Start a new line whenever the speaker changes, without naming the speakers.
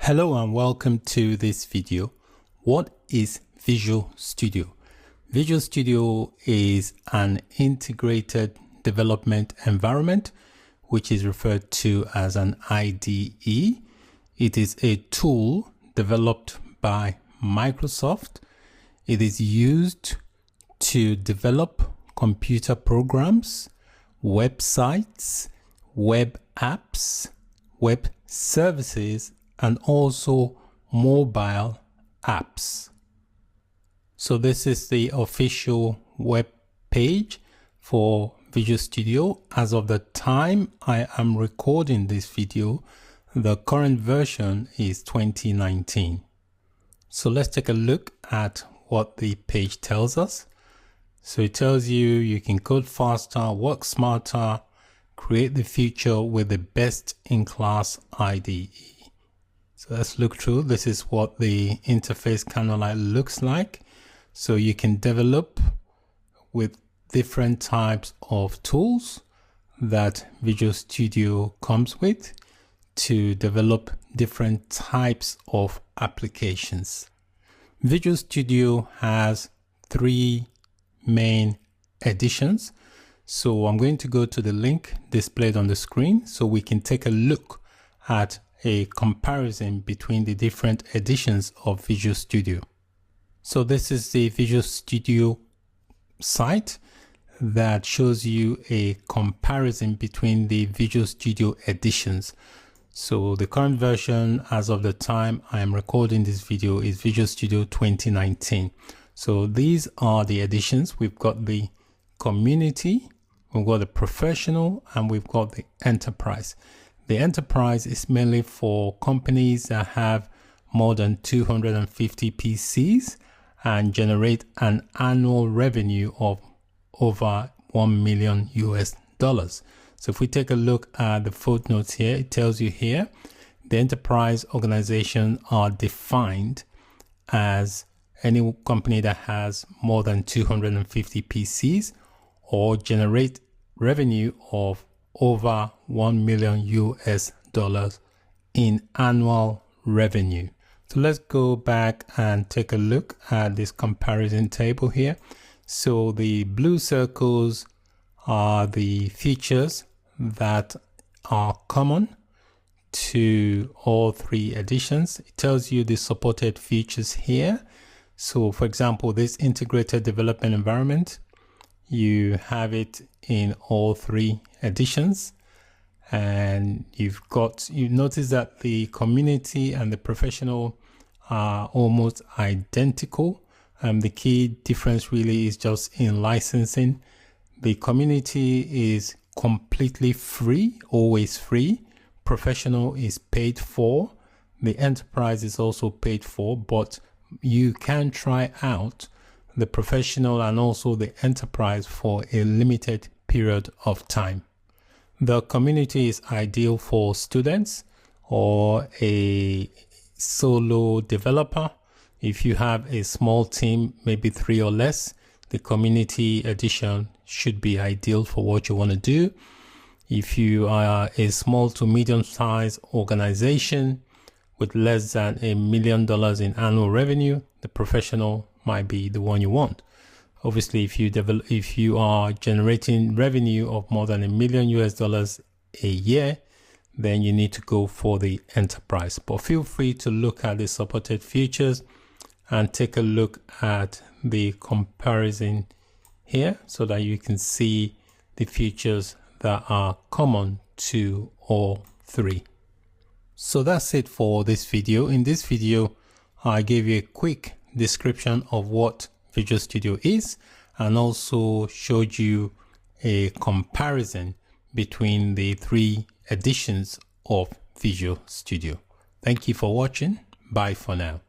Hello and welcome to this video. What is Visual Studio? Visual Studio is an integrated development environment, which is referred to as an IDE. It is a tool developed by Microsoft. It is used to develop computer programs, websites, web apps, web services, and also mobile apps. So this is the official web page for Visual Studio. As of the time I am recording this video, the current version is 2019. So let's take a look at what the page tells us. So it tells you can code faster, work smarter, create the future with the best-in-class IDE. So let's look through. This is what the interface kind of like looks like. So you can develop with different types of tools that Visual Studio comes with to develop different types of applications. Visual Studio has three main editions. So I'm going to go to the link displayed on the screen so we can take a look at a comparison between the different editions of Visual Studio. So this is the Visual Studio site that shows you a comparison between the Visual Studio editions. So the current version as of the time I am recording this video is Visual Studio 2019. So these are the editions. We've got the community, we've got the professional, and we've got the enterprise. The enterprise is mainly for companies that have more than 250 PCs and generate an annual revenue of over $1 million US. So if we take a look at the footnotes here, it tells you here, the enterprise organizations are defined as any company that has more than 250 PCs or generate revenue of over $1 million US in annual revenue. So let's go back and take a look at this comparison table here. So the blue circles are the features that are common to all three editions. It tells you the supported features here. So for example, this integrated development environment, you have it in all three editions, and you notice that the community and the professional are almost identical. The key difference really is just in licensing. The community is completely free, always free. Professional is paid for. The enterprise is also paid for, but you can try out the professional and also the enterprise for a limited period of time. The community is ideal for students or a solo developer. If you have a small team, maybe 3 or less, the community edition should be ideal for what you want to do. If you are a small to medium-sized organization with less than $1 million in annual revenue, the professional might be the one you want. Obviously, if you are generating revenue of more than $1 million US a year, then you need to go for the enterprise. But feel free to look at the supported features and take a look at the comparison here so that you can see the features that are common to all three. So that's it for this video. In this video, I gave you a quick description of what Visual Studio is and also showed you a comparison between the three editions of Visual Studio. Thank you for watching. Bye for now.